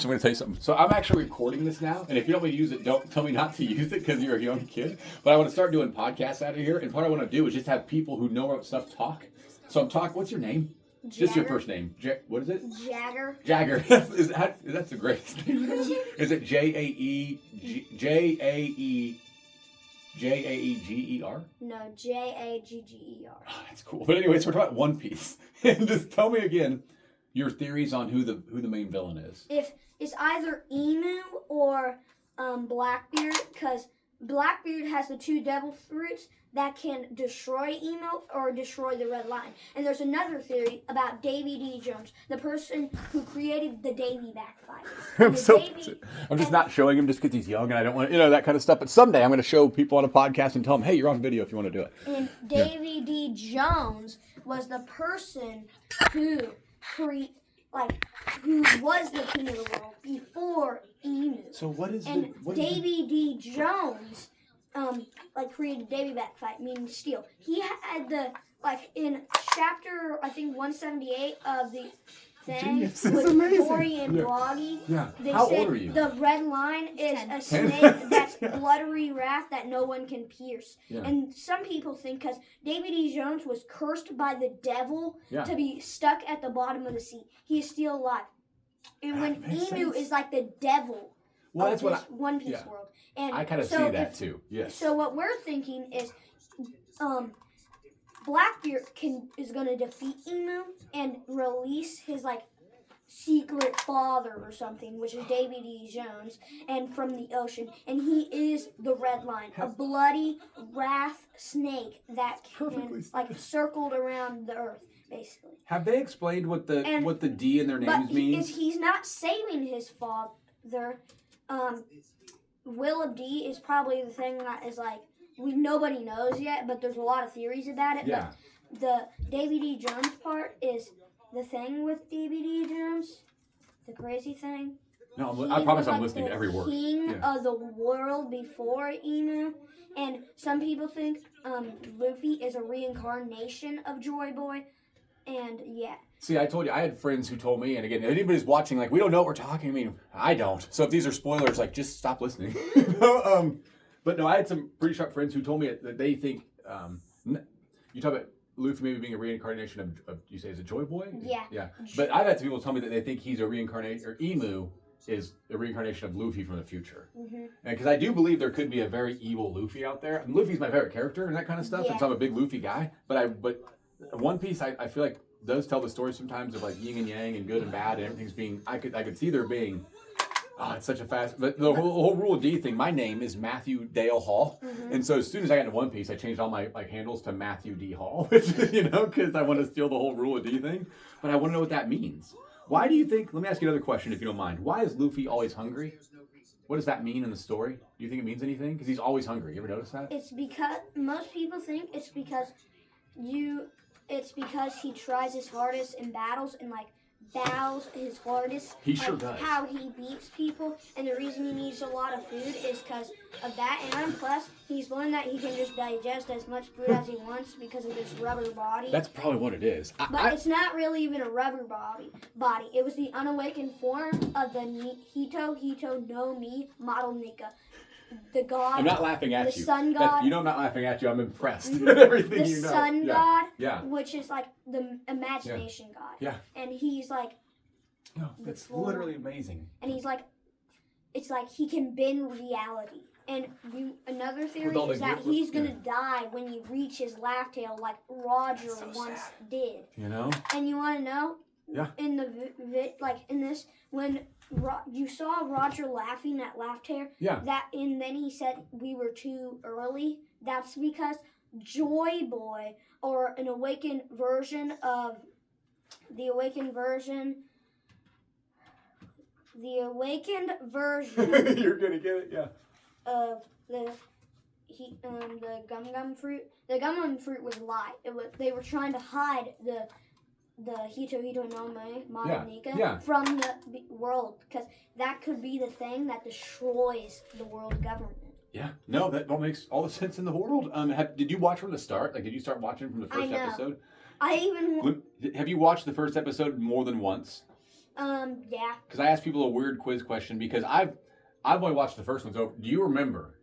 So I'm going to tell you something. So I'm actually recording this now, and if you don't want me to use it, don't tell me not to use it because you're a young kid. But I want to start doing podcasts out of here, and what I want to do is just have people who know about stuff talk. So I'm talking. What's your name? Jagger. Just your first name. What is it? Jagger. Jagger. That's the greatest name. Is it Jaeger? No, Jagger. Oh, that's cool. But anyways, we're talking about One Piece, and just tell me again your theories on who the main villain is. If it's either Emu or Blackbeard, because Blackbeard has the two devil fruits that can destroy Emu or destroy the Red Line. And there's another theory about Davy D. Jones, the person who created the Davy backfire. I'm just not showing him just because he's young and I don't want to, that kind of stuff. But someday I'm going to show people on a podcast and tell them, hey, you're on video if you want to do it. And Davy D. Jones was the person who was the king of the world before Emu. So what is Davy D. Jones created Davy backfight, meaning steel. He had in chapter, I think 178 of the thing with Dory and Bloggy. Yeah. They How said old are you? The red line is a snake that's bloodery wrath that no one can pierce. Yeah. And some people think because Davy D. Jones was cursed by the devil Yeah. to be stuck at the bottom of the sea. He is still alive. And when Emu is like the devil of that's this One Piece world. And I kind of see that too. Yes. So what we're thinking is Blackbeard is going to defeat Emu and release his secret father or something, which is Davy D. Jones, and from the ocean. And he is the Red Line, a bloody wrath snake that can circled around the earth, basically. Have they explained what the D in their names means? He's not saving his father. Will of D is probably the thing that is nobody knows yet, but there's a lot of theories about it. Yeah. But the Davy D. Jones part is the thing with Davy D. Jones, the crazy thing. No, I promise I'm listening to every word. King of the world before Emu, and some people think Luffy is a reincarnation of Joy Boy, and yeah. See, I told you, I had friends who told me, and again, if anybody's watching, we don't know what we're talking. I mean, I don't. So if these are spoilers, just stop listening. But no, I had some pretty sharp friends who told me that they think, you talk about Luffy maybe being a reincarnation of you say, is it Joy Boy? Yeah. Yeah. But I've had some people tell me that they think he's a reincarnation, or Emu is a reincarnation of Luffy from the future. Mm-hmm. And because I do believe there could be a very evil Luffy out there. And Luffy's my favorite character and that kind of stuff, and so I'm a big Luffy guy. But One Piece, I feel like does tell the story sometimes of yin and yang and good and bad and everything's being. I could see there being. Oh, it's such a fast. But the whole Rule of D thing. My name is Matthew Dale Hall, and so as soon as I got into One Piece, I changed all my handles to Matthew D Hall, which because I want to steal the whole Rule of D thing. But I want to know what that means. Why do you think? Let me ask you another question, if you don't mind. Why is Luffy always hungry? What does that mean in the story? Do you think it means anything? Because he's always hungry. You ever notice that? It's because most people think it's because he tries his hardest in battles and battles his hardest. He sure does. How he beats people, and the reason he needs a lot of food is because of that. And plus, he's learned that he can just digest as much food as he wants because of his rubber body. That's probably what it is. It's not really even a rubber body. It was the unawakened form of the Hito no Mi model Nika. The god. I'm not laughing at you. The sun god. I'm not laughing at you. I'm impressed. Everything the you know. sun god. Yeah. Which is the imagination god. Yeah. And he's no, that's literally amazing. And he's it's he can bend reality. And another theory is that he's gonna die when you reach his laugh tail, like Roger once did. And you want to know? Yeah. In in this, when you saw Roger laughing at laugh tail. Yeah. And then he said we were too early. That's because Joy Boy, or an awakened version of the awakened version. You're gonna get it, yeah. Of the gum fruit. The gum fruit was light. They were trying to hide the Hito no Mi Nika from the world, because that could be the thing that destroys the world government. Yeah, no, that makes all the sense in the world. Did you watch from the start? Did you start watching from the first episode? Have you watched the first episode more than once? Yeah. Because I asked people a weird quiz question because I've only watched the first one. So do you remember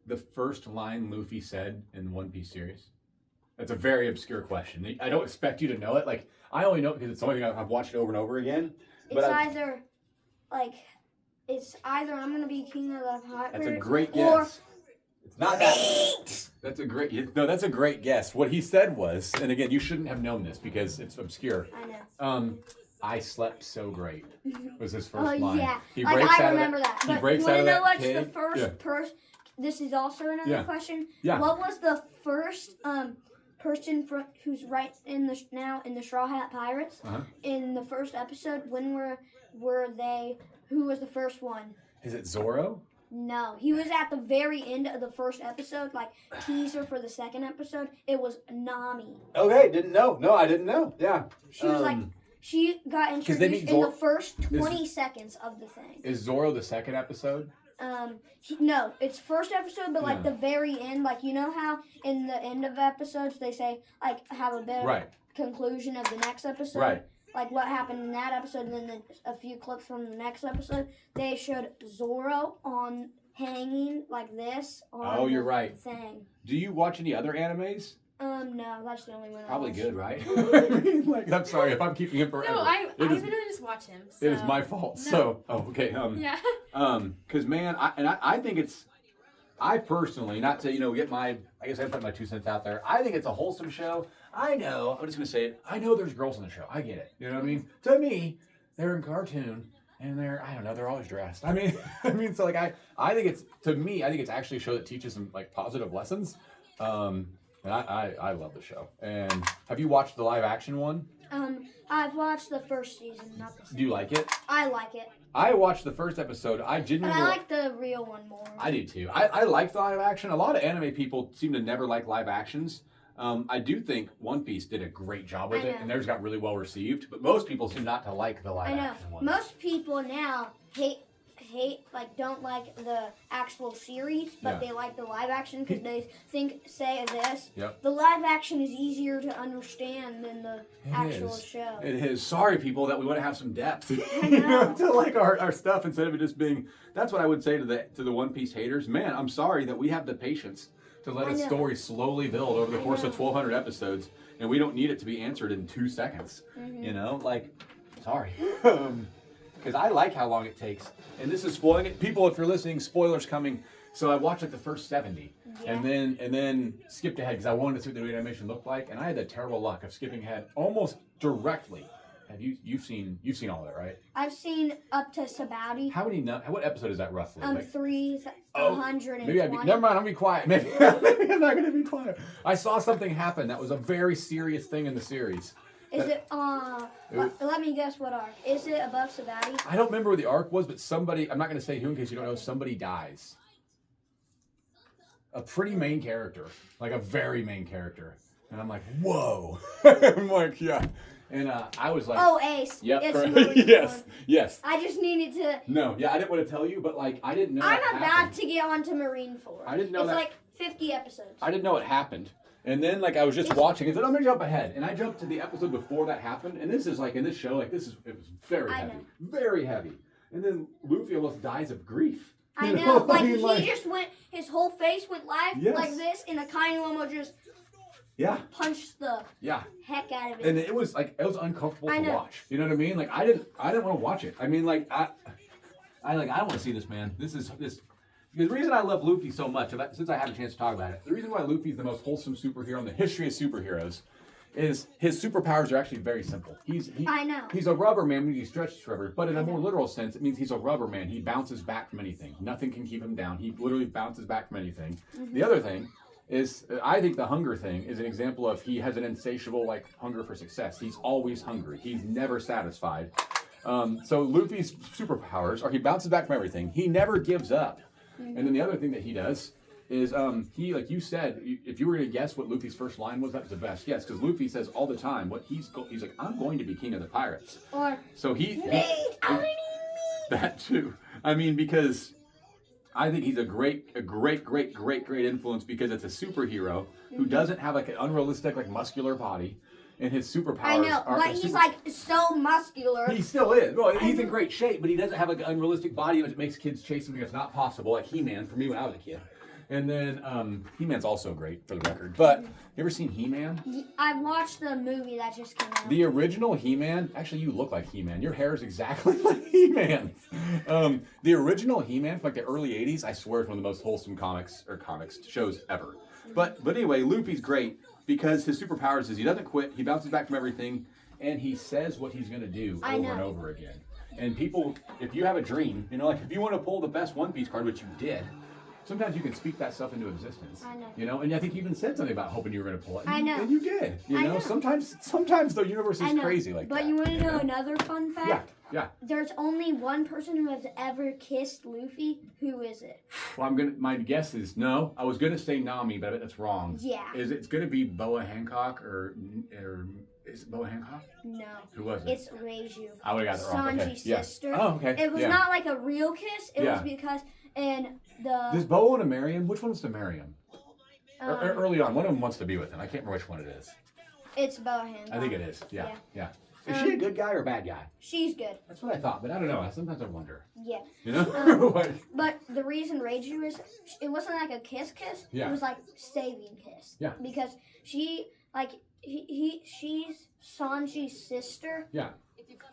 the first line Luffy said in the One Piece series? That's a very obscure question. I don't expect you to know it. Like, I only know it because it's the only thing I've watched it over and over again. It's either I'm gonna be king of the pirates. That's a great guess. It's not that. That's a great guess. What he said was, and again, you shouldn't have known this because it's obscure. I know. I slept so great. Was his first line. Yeah. He like breaks I remember that. He But breaks you out want of to know that what's cave. the first person? This is also another question. Yeah. What was the first person who's right in the Straw Hat Pirates in the first episode? When were they? Who was the first one? Is it Zoro? No, he was at the very end of the first episode, like teaser for the second episode. It was Nami. Okay, didn't know. No, I didn't know. Yeah. She was she got introduced in the first 20 seconds of the thing. Is Zoro the second episode? No, it's first episode, but like the very end, like you know how in the end of episodes they say like have a bit of conclusion of the next episode. Right. Like what happened in that episode, and then a few clips from the next episode. They showed Zoro on hanging like this on you're right. thing. Do you watch any other animes? No, that's the only one. Probably good, right? I mean, like, I'm sorry if I'm keeping him forever. No, I literally just watch him. So. It is my fault. No. So, okay. Yeah. Because man, I think it's. I personally, not to get my, I guess I put my 2 cents out there. I think it's a wholesome show. I know, I'm just gonna say it. I know there's girls on the show. I get it. You know what I mean? To me, they're in cartoon and they're always dressed. I mean, so like I think it's actually a show that teaches some like positive lessons. And I love the show. And have you watched the live action one? I've watched the first season, not the second. Do you like it? I like it. I watched the first episode. I like the real one more. I do too. I like the live action. A lot of anime people seem to never like live actions. I do think One Piece did a great job with it, and theirs got really well received. But most people seem not to like the live action one. Most people now don't like the actual series, but they like the live action because they say this. Yep. The live action is easier to understand than the actual show. It is. Sorry, people, that we want to have some depth, to like our stuff instead of it just being. That's what I would say to the One Piece haters. Man, I'm sorry that we have the patience to let a story slowly build over the course of 1,200 episodes, and we don't need it to be answered in 2 seconds. Sorry. Because I like how long it takes. And this is spoiling it. People, if you're listening, spoilers coming. So I watched like the first 70 and then skipped ahead because I wanted to see what the animation looked like. And I had the terrible luck of skipping ahead almost directly. Have you've seen all of it, right? I've seen up to Sabaody. What episode is that roughly? 320. Maybe never mind, I'm gonna be quiet. Maybe I'm not gonna be quiet. I saw something happen that was a very serious thing in the series. Is it, let me guess what arc. Is it above Sabaody? I don't remember where the arc was, but somebody, I'm not going to say who in case you don't know, somebody dies. A pretty main character. Like a very main character. And I'm like, whoa. I'm like, yeah. And I was like. Oh, Ace. Yep. It's yes. I just needed to. No, yeah, I didn't want to tell you, but like, I didn't know I'm about to get onto Marineford. I didn't know it's that. It's like 50 episodes. I didn't know it happened. And then, like, I was just watching and said, I'm going to jump ahead. And I jumped to the episode before that happened. And this is, like, in this show, like, it was very heavy. Very heavy. And then Luffy almost dies of grief. I know. Like, he just went, his whole face went live like this, and Akainu almost just punched the heck out of it. And it was, like, it was uncomfortable to watch. You know what I mean? Like, I didn't want to watch it. I mean, like, I don't want to see this, man. Because the reason I love Luffy so much, since I have a chance to talk about it, the reason why Luffy is the most wholesome superhero in the history of superheroes is his superpowers are actually very simple. I know. He's a rubber man, means he stretches forever, but in a more literal sense, it means he's a rubber man. He bounces back from anything. Nothing can keep him down. He literally bounces back from anything. Mm-hmm. The other thing is, I think the hunger thing is an example of he has an insatiable hunger for success. He's always hungry. He's never satisfied. So Luffy's superpowers are he bounces back from everything. He never gives up. And then the other thing that he does is he, like you said, if you were to guess what Luffy's first line was, that was the best guess. Because Luffy says all the time, he's like, I'm going to be king of the pirates. Or so that too. I mean, because I think he's a great influence because it's a superhero who doesn't have like an unrealistic muscular body. and his superpowers I know, are. but he's like so muscular. He still is. Well, he's in great shape, but he doesn't have an unrealistic body that makes kids chase something that's not possible, like He-Man for me when I was a kid. And then He-Man's also great, for the record. But you ever seen He-Man? I watched the movie that just came out. The original He-Man, actually you look like He-Man. Your hair is exactly like He-Man's. The original He-Man from like the early 80s, I swear, is one of the most wholesome shows ever. But anyway, Luffy's great because his superpowers is he doesn't quit, he bounces back from everything, and he says what he's going to do over and over again. And people, if you have a dream, like if you want to pull the best One Piece card, which you did, sometimes you can speak that stuff into existence. I know. And I think you even said something about hoping you were going to pull it. I know. And you did. I know. Sometimes the universe is crazy like that. But you want to know another fun fact? Yeah. There's only one person who has ever kissed Luffy. Who is it? Well, my guess is no. I was going to say Nami, but I bet that's wrong. Yeah. It's going to be Boa Hancock or is it Boa Hancock? No. Who was it? It's Reiju. I would have got it wrong. Sanji's Okay. sister. Oh, okay. It was not like a real kiss. It was because Does Boa want to marry him? Which one wants to marry him? Early on, one of them wants to be with him. I can't remember which one it is. It's Boa Hancock. I think it is. Yeah. Is she a good guy or a bad guy? She's good. That's what I thought, but I don't know. Sometimes I wonder. Yeah. Like, but the reason Reiju is, it wasn't like a kiss. Yeah. It was like saving kiss. Yeah. Because she's Sanji's sister. Yeah.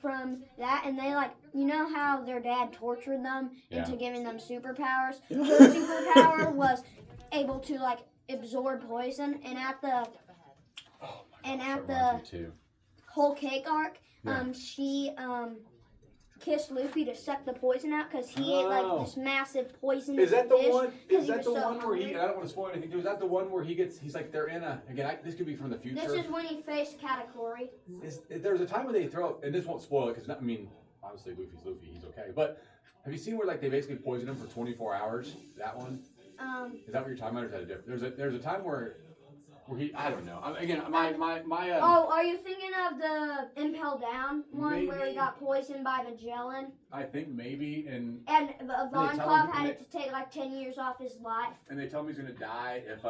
From that, and they how their dad tortured them into giving them superpowers. Yeah. Her superpower was able to absorb poison, and at the whole cake arc, she kissed Luffy to suck the poison out because he ate this massive poisonous Is that the fish one? Is that the so one where hungry. I don't want to spoil anything. Is that the one where he's like they're in a this could be from the future. This is when he faced Katakuri. There's a time when they throw, and this won't spoil it because obviously Luffy's Luffy, he's okay. But have you seen where they basically poison him for 24 hours? That one. Is that what you're talking about? Or is that a different? There's a time where he, I don't know. Again, my. Oh, are you thinking of the Impel Down one where he got poisoned by Magellan? I think maybe, and Ivankov had to take 10 years off his life. And they tell him he's gonna die if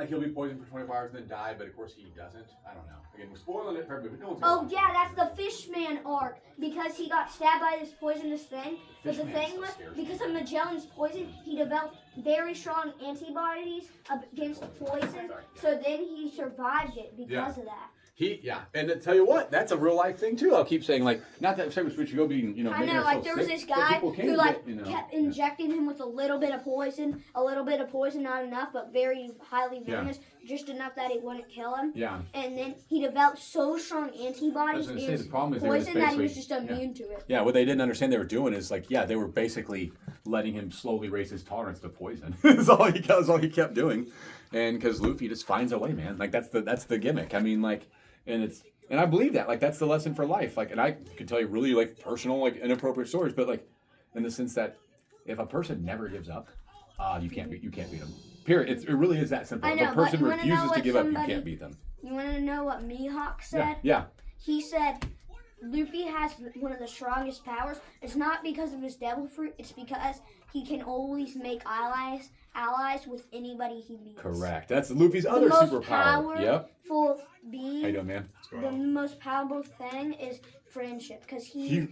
he'll be poisoned for 24 hours and then die, but of course he doesn't. I don't know. Again, we're spoiling it for everybody. But no one's gonna watch that's the Fishman arc because he got stabbed by this poisonous thing. But the thing was, because of Magellan's poison, he developed very strong antibodies against poison. So then he survived it because of that. And to tell you what, that's a real life thing too. I'll keep saying not that same as what you go being, I know, there was this guy who kept injecting him with a little bit of poison, not enough, but very highly venomous, just enough that it wouldn't kill him. Yeah. And then he developed so strong antibodies against poison that he was just immune to it. Yeah, what they didn't understand they were doing is they were basically letting him slowly raise his tolerance to poison. That's all he kept doing, and because Luffy just finds a way, man. That's the gimmick. And I believe that. That's the lesson for life. And I could tell you really personal, inappropriate stories, but in the sense that if a person never gives up, you can't beat them. Period. It really is that simple. I know, if a person but you refuses to give up, you can't beat them. You want to know what Mihawk said? Yeah. He said Luffy has one of the strongest powers. It's not because of his devil fruit. It's because he can always make allies with anybody he meets. Correct. That's Luffy's other superpower. Yep. Being, how you doing, man? The most powerful thing is friendship, because he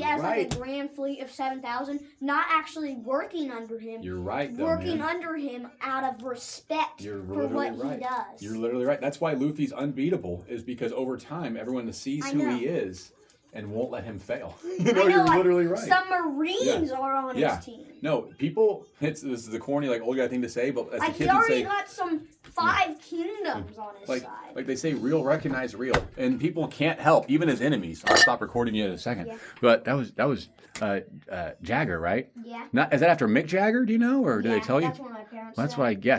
has a grand fleet of 7,000, not actually working under him. You're right, though, working under him out of respect for what he does. You're literally right. That's why Luffy's unbeatable, is because over time everyone sees who he is and won't let him fail. You're literally right. Some Marines are on his team. No, people. This is a corny, old guy thing to say, but as a kid, he already got some 5 kingdoms on his side. Like they say, real recognize real, and people can't help, even as enemies. I'll stop recording you in a second. Yeah. But that was Jagger, right? Yeah. Is that after Mick Jagger? Do you know, or do they tell you? That's what my parents That's said. what I guess.